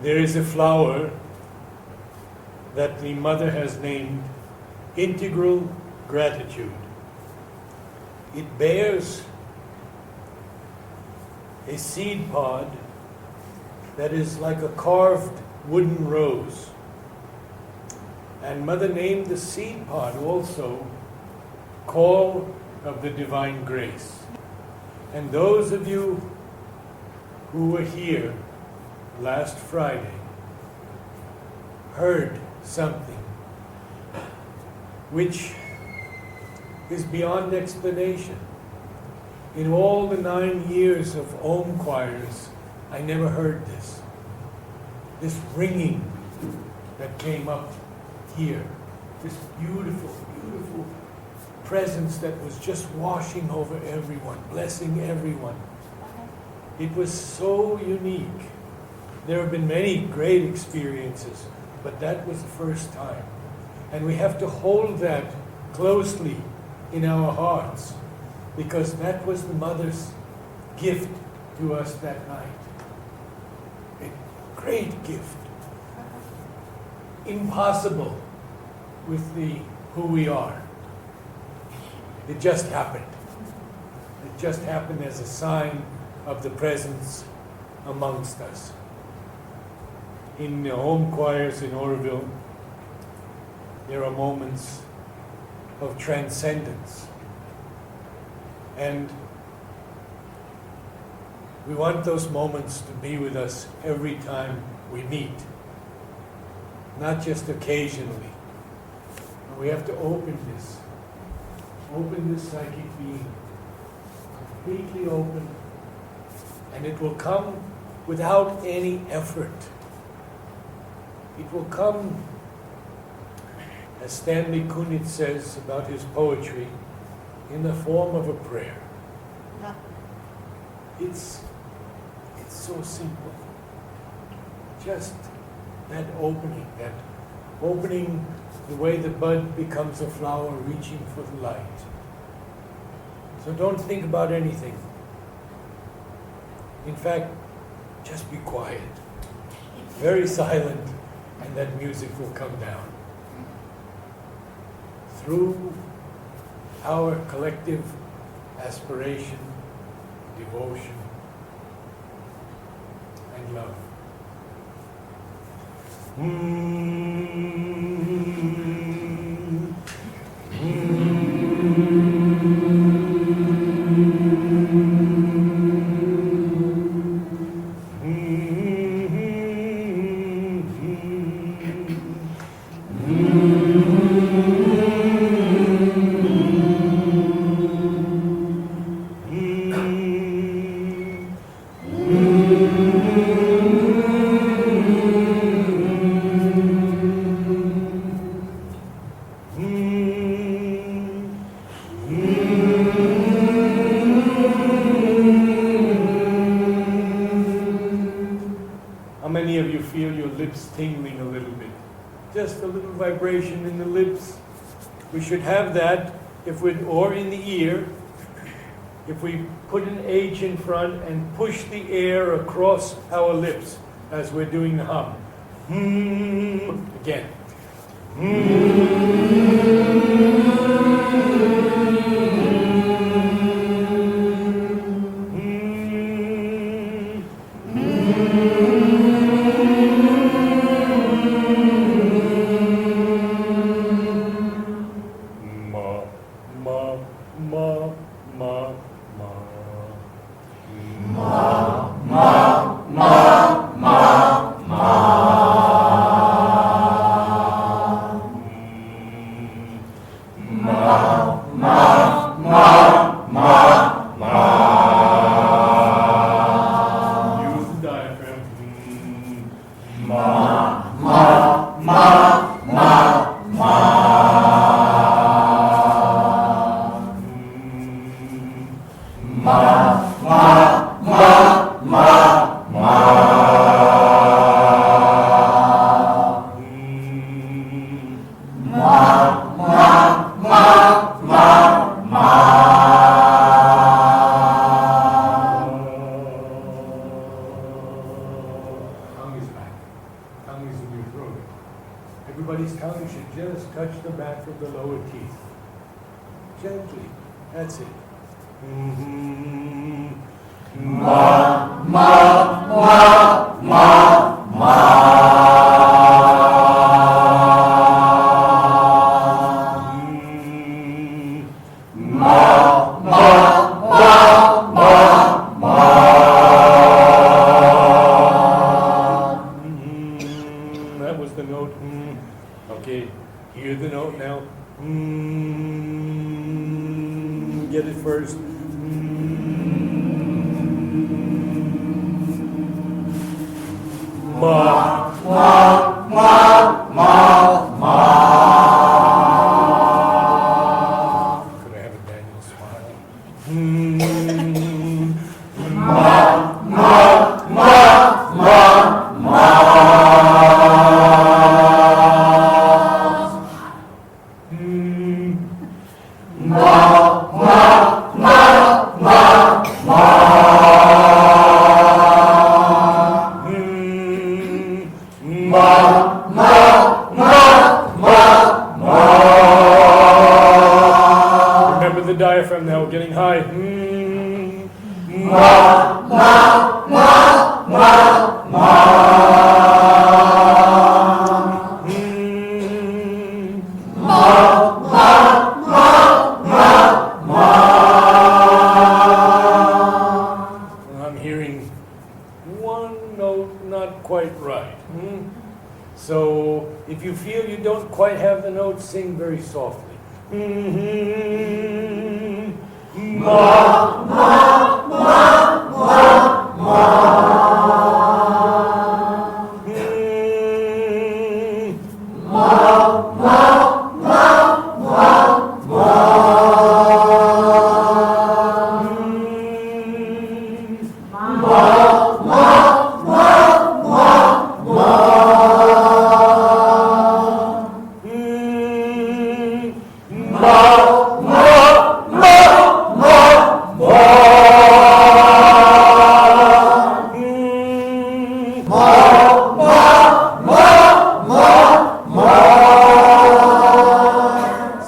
there is a flower that the mother has named Integral Gratitude. It bears a seed pod that is like a carved wooden rose. And Mother named the seed pod also Call of the Divine Grace. And those of you who were here last Friday heard something which is beyond explanation. In all the 9 years of Om choirs, I never heard this. This ringing that came up here, this beautiful, beautiful presence that was just washing over everyone, blessing everyone. It was so unique. There have been many great experiences, but that was the first time. And we have to hold that closely in our hearts, because that was the Mother's gift to us that night. A great gift. Impossible with who we are. It just happened. It just happened as a sign of the presence amongst us. In the home choirs in Aurobindo, there are moments of transcendence. And we want those moments to be with us every time we meet, not just occasionally. We have to open this psychic being, completely open, and it will come without any effort. It will come, as Stanley Kunitz says about his poetry, in the form of a prayer. Yeah. It's so simple. Just that opening the way the bud becomes a flower reaching for the light. So don't think about anything. In fact, just be quiet, very silent, and that music will come down. Through our collective aspiration, devotion, and love. How many of you feel your lips tingling a little bit? Just a little vibration in the lips. We should have that or in the ear, if we put an H in front and push the air across our lips as we're doing the hum. Again. touch the back of the lower teeth. Gently. That's it. Ma, ma, ma, ma, ma. That was the note. Okay, hear the note now. Get it first. Ma, ma, ma, ma, ma. Could I have a Daniel smile? Ma, ma, ma, ma, ma. Remember the diaphragm now, getting high. Ma, ma, ma, ma, ma. I'm hearing one note not quite right. So if you feel you don't quite have the note, sing very softly. Ma, ma, ma, ma, ma.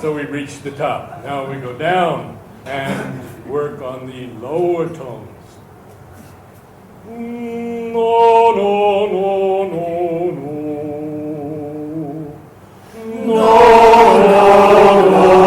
So we reach the top. Now we go down and work on the lower tones. No, no, no, no, no. No, no, no,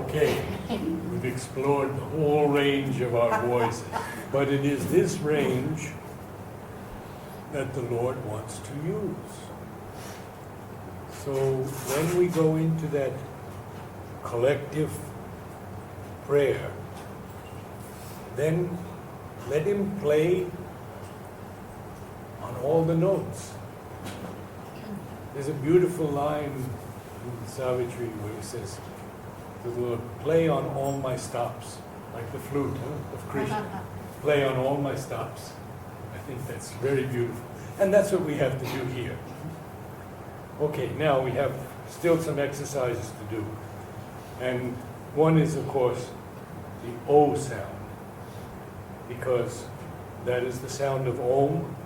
Okay, we've explored the whole range of our voices, but it is this range that the Lord wants to use. So when we go into that collective prayer, then let Him play on all the notes. There's a beautiful line in Savitri where He says, "The Lord, play on all my stops." like the flute of Krishna, play on all my stops. I think that's very beautiful. And that's what we have to do here. Okay, now we have still some exercises to do. And one is, of course, the O sound, because that is the sound of Om,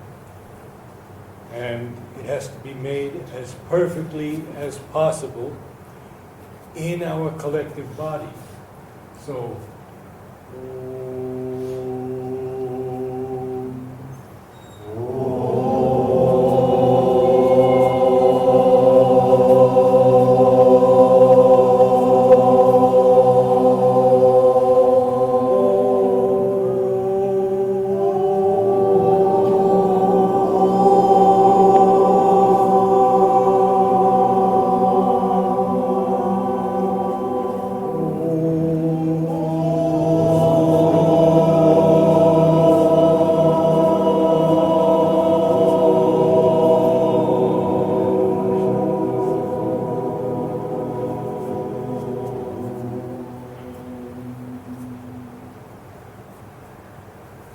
and it has to be made as perfectly as possible in our collective body. So,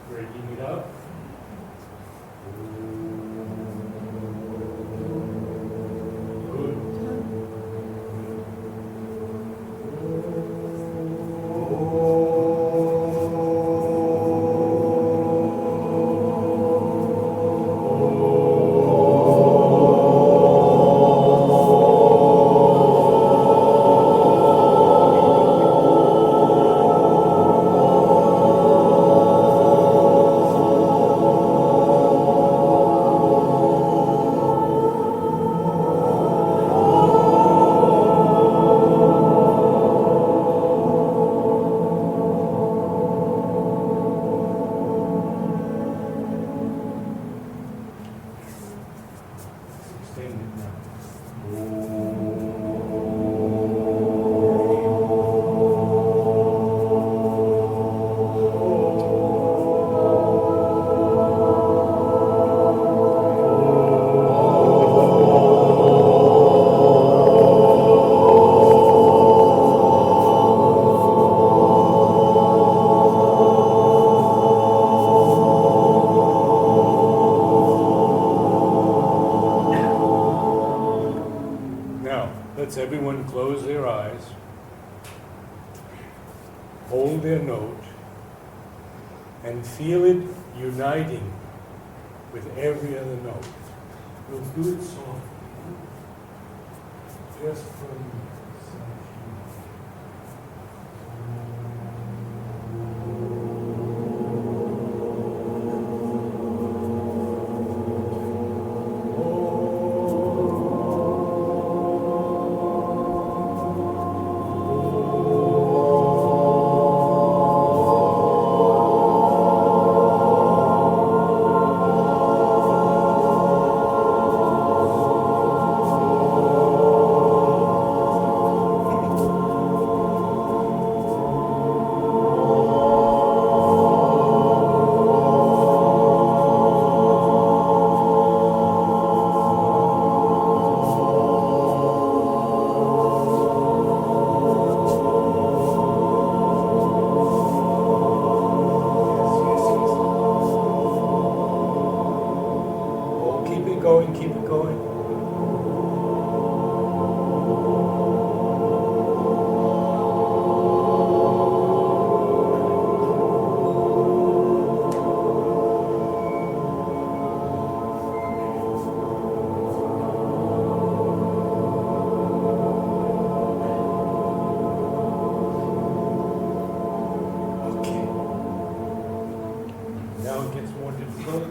breaking it up. Let's everyone close their eyes, hold their note, and feel it uniting with every other note. We'll do it softly, just from keep it going. Okay. Now it gets more difficult.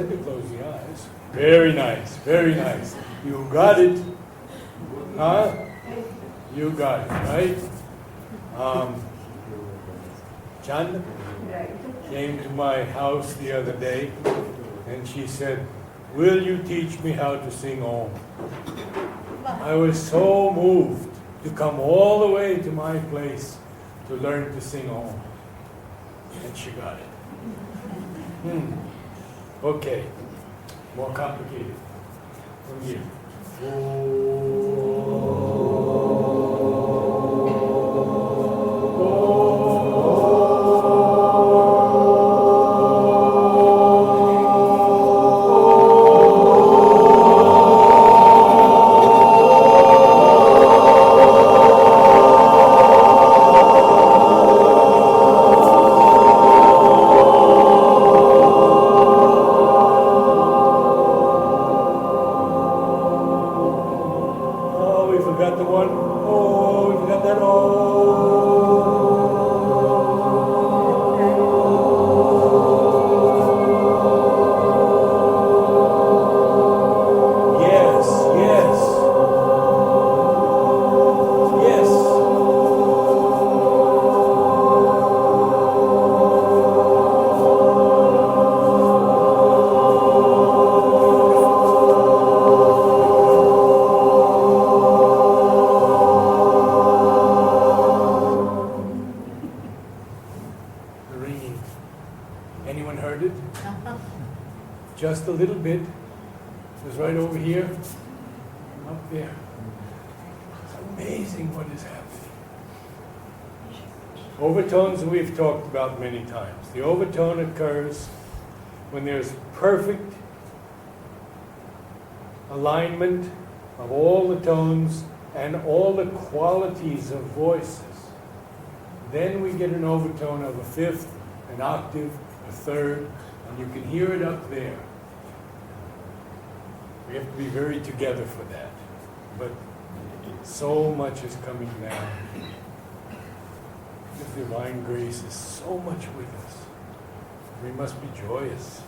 to close the eyes. Very nice, very nice. You got it. Huh? You got it, right? Chanda came to my house the other day and she said, "Will you teach me how to sing Om?" I was so moved to come all the way to my place to learn to sing Om. And she got it. Okay, more complicated. From here. Just a little bit. It was right over here, up there. It's amazing what is happening. Overtones we've talked about many times. The overtone occurs when there's perfect alignment of all the tones and all the qualities of voices. Then we get an overtone of a fifth, an octave, a third, and you can hear it up there. We have to be very together for that. But so much is coming down. The divine grace is so much with us. We must be joyous,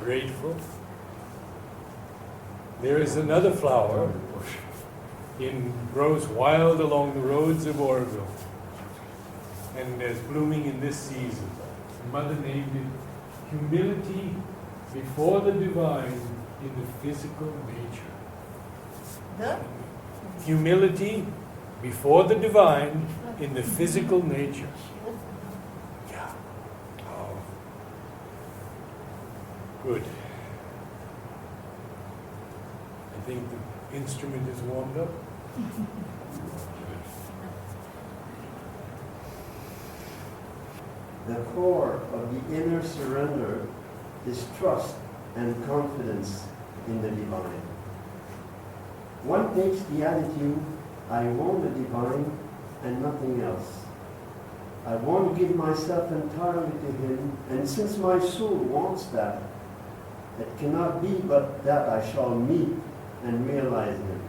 grateful. There is another flower grows wild along the roads of Aurobindo, and is blooming in this season. Mother named it humility before the divine in the physical nature. The? Humility before the divine in the physical nature. Yeah. Oh. Good. I think the instrument is warmed up. The core of the inner surrender is trust and confidence in the divine. One takes the attitude, I want the divine and nothing else. I want to give myself entirely to Him, and since my soul wants that, it cannot be but that I shall meet and realize Him.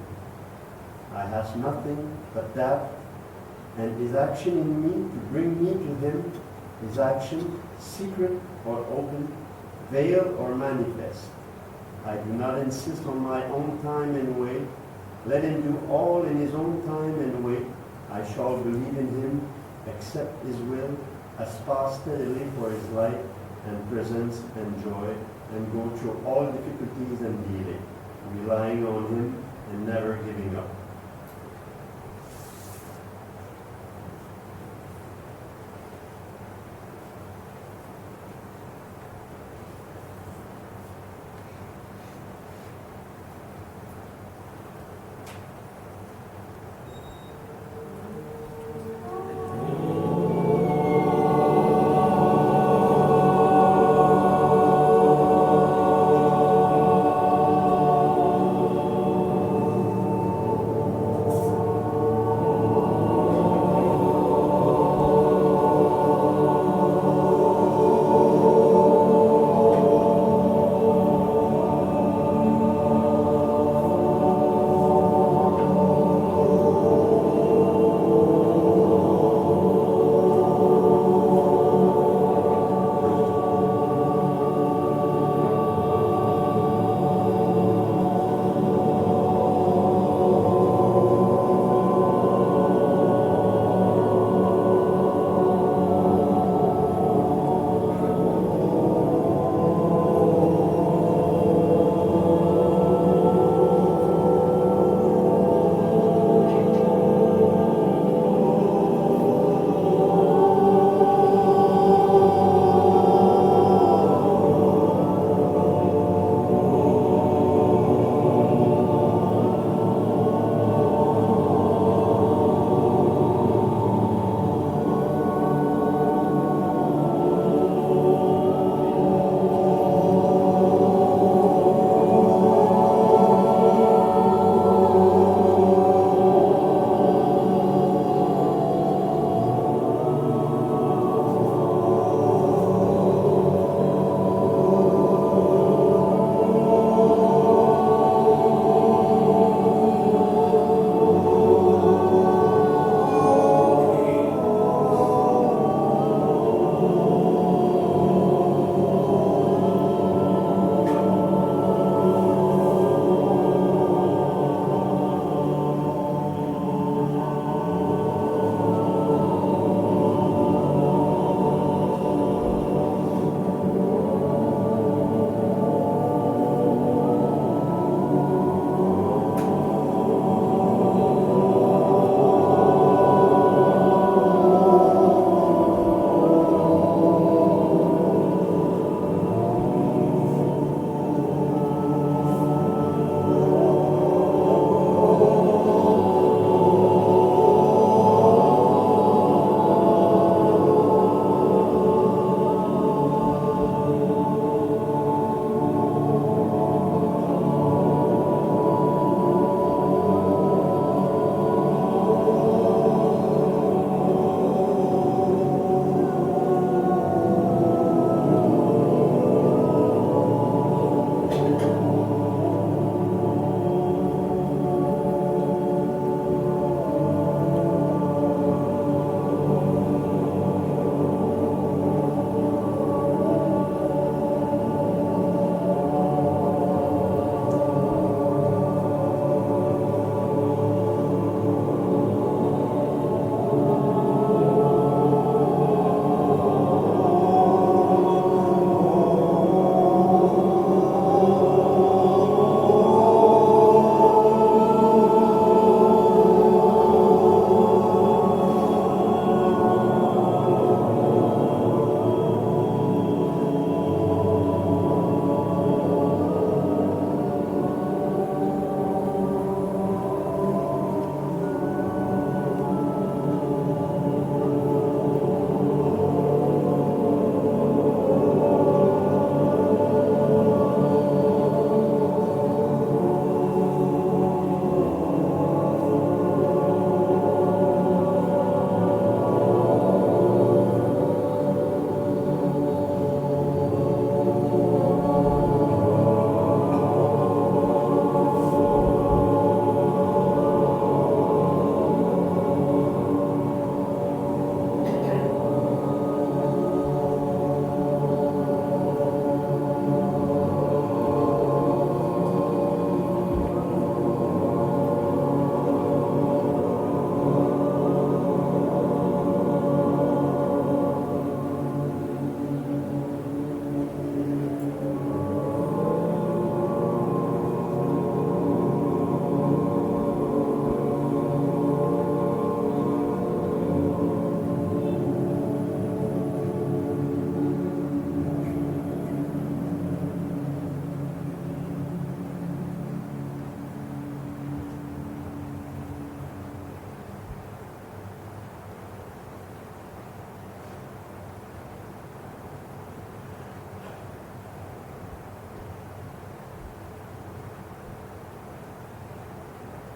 I have nothing but that, and His action in me to bring me to Him, His action, secret or open, veiled or manifest. I do not insist on my own time and way. Let Him do all in His own time and way. I shall believe in Him, accept His will, aspire steadily for His light and presence and joy, and go through all difficulties and delay, relying on Him and never giving up.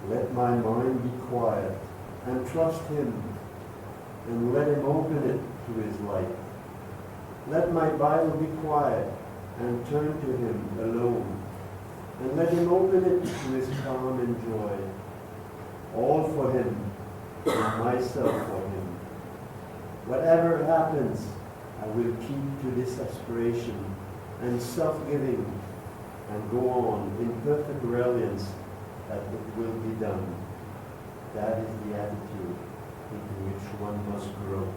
Let my mind be quiet and trust Him, and let Him open it to His light. Let my Bible be quiet and turn to Him alone, and let Him open it to His calm and joy. All for Him, and myself for Him. Whatever happens, I will keep to this aspiration and self-giving, and go on in perfect reliance that it will be done. That is the attitude into which one must grow.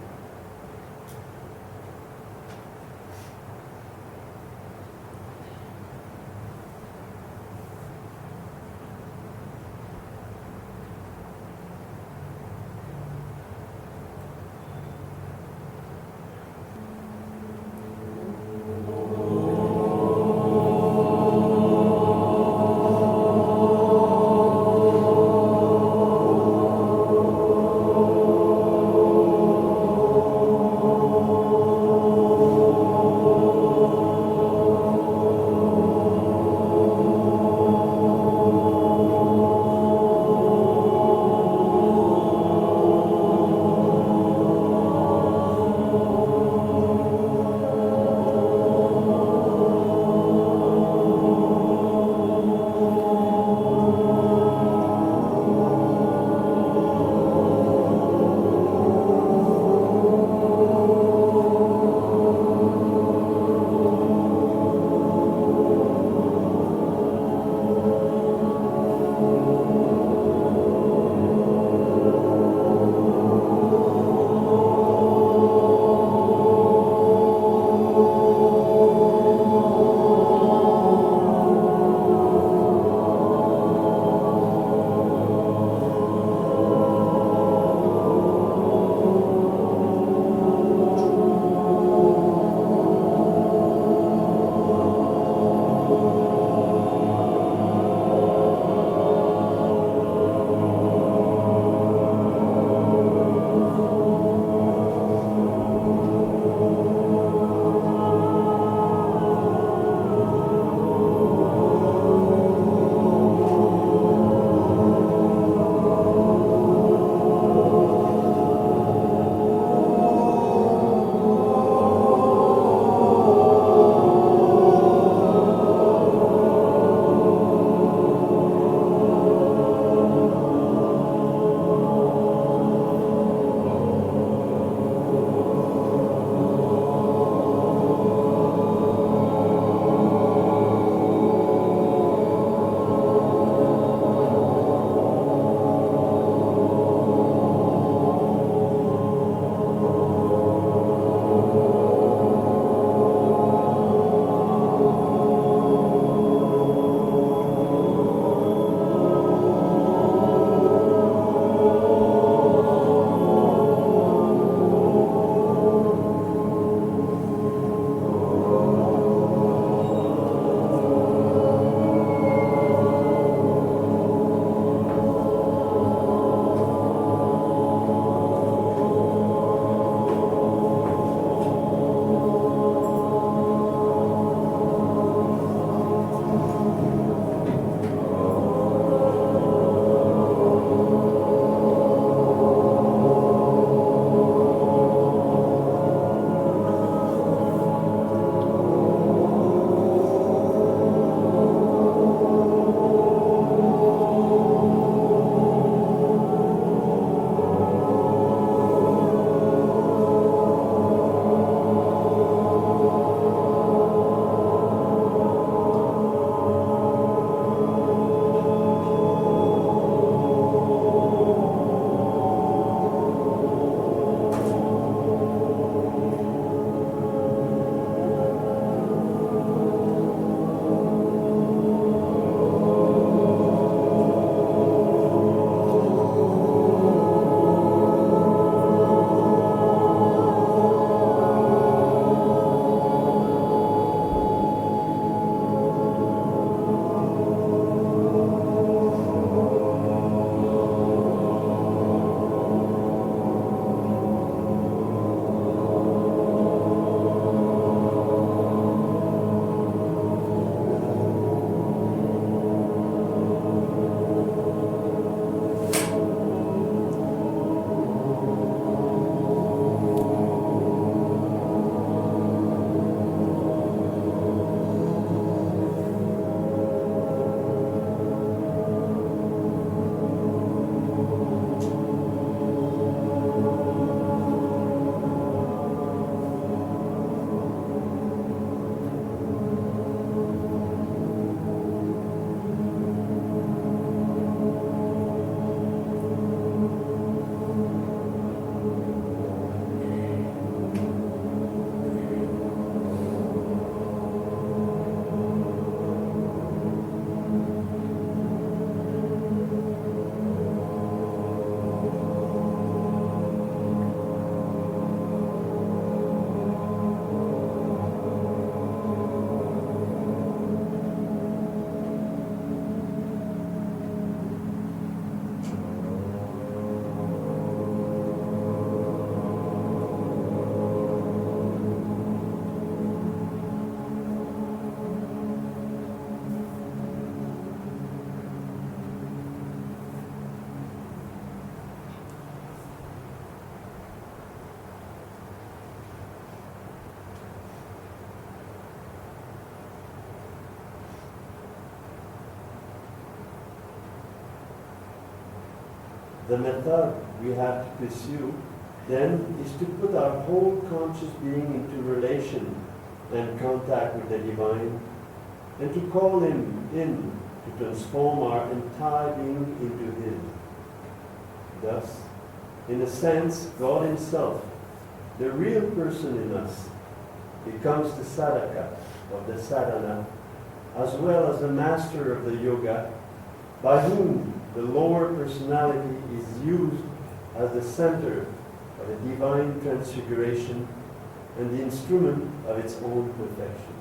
the method we have to pursue then is to put our whole conscious being into relation and contact with the divine, and to call him in to transform our entire being into his. Thus, in a sense, God himself, the real person in us, becomes the sadhaka of the sadhana, as well as the master of the yoga, by whom the lower personality is used as the center of a divine transfiguration and the instrument of its own perfection.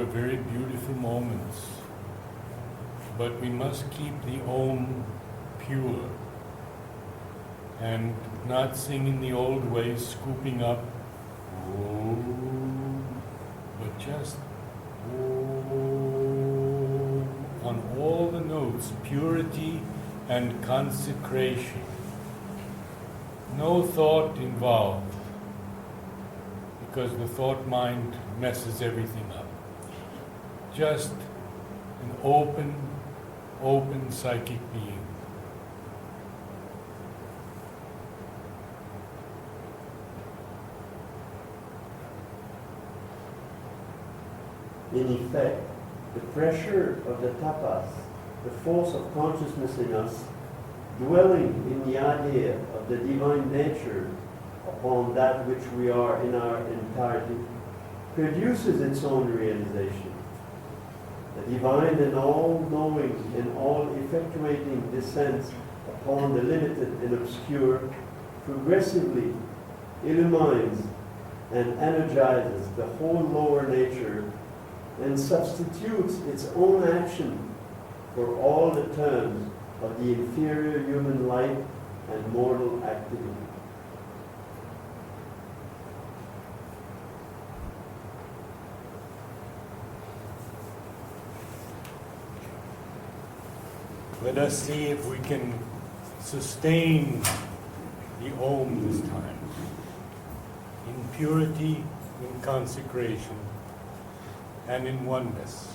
very beautiful moments, but we must keep the Om pure and not sing in the old way, scooping up, Om, but just Om on all the notes, purity and consecration. No thought involved, because the thought mind messes everything up. Just an open psychic being. In effect, the pressure of the tapas, the force of consciousness in us, dwelling in the idea of the divine nature upon that which we are in our entirety, produces its own realization. The divine and all-knowing and all-effectuating descends upon the limited and obscure, progressively illumines and energizes the whole lower nature and substitutes its own action for all the terms of the inferior human life and mortal activity. Let us see if we can sustain the Om this time, in purity, in consecration, and in oneness.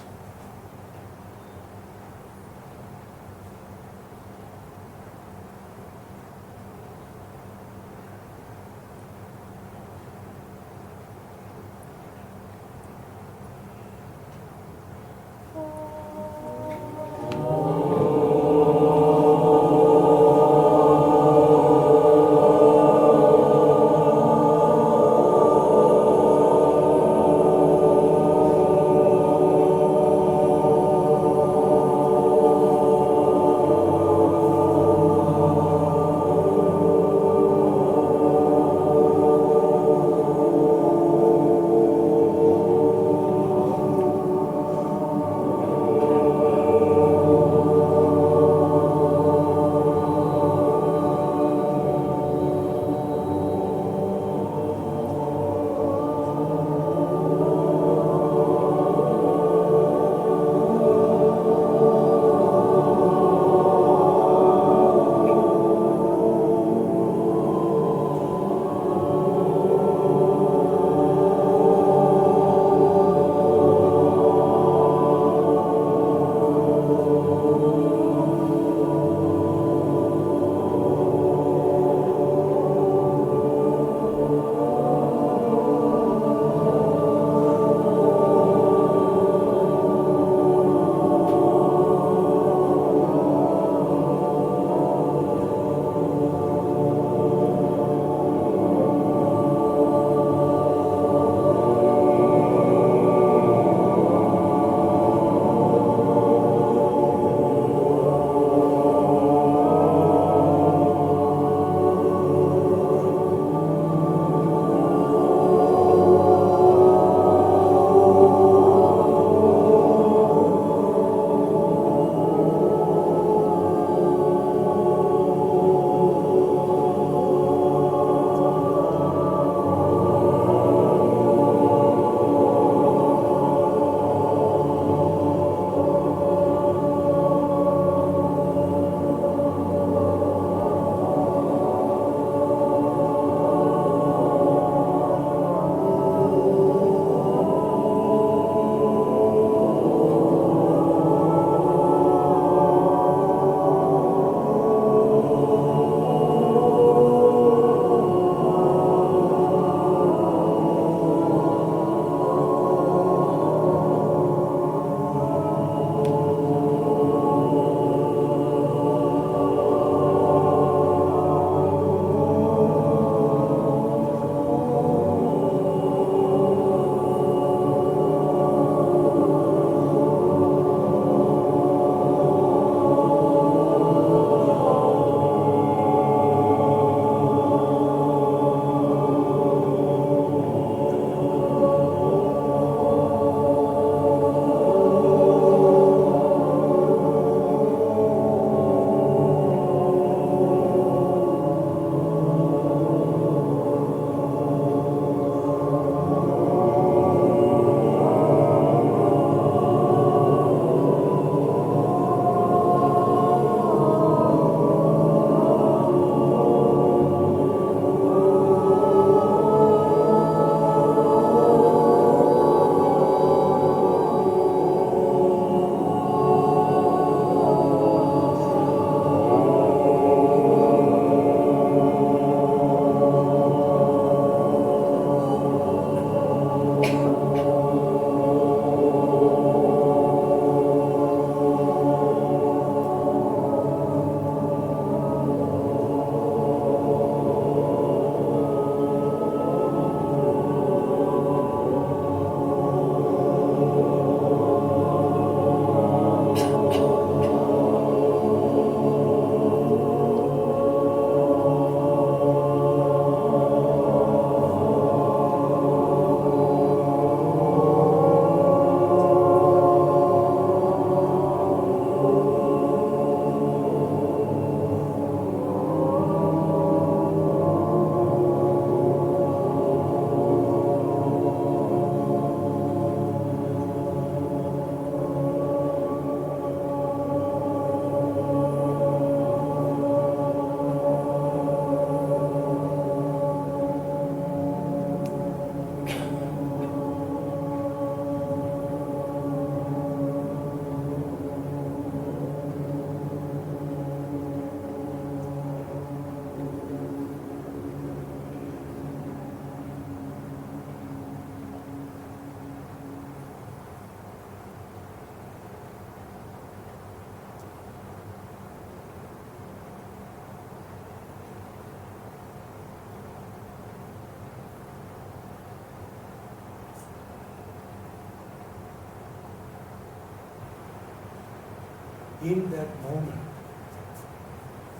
in that moment,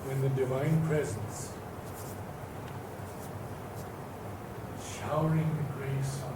when the Divine Presence is showering the grace on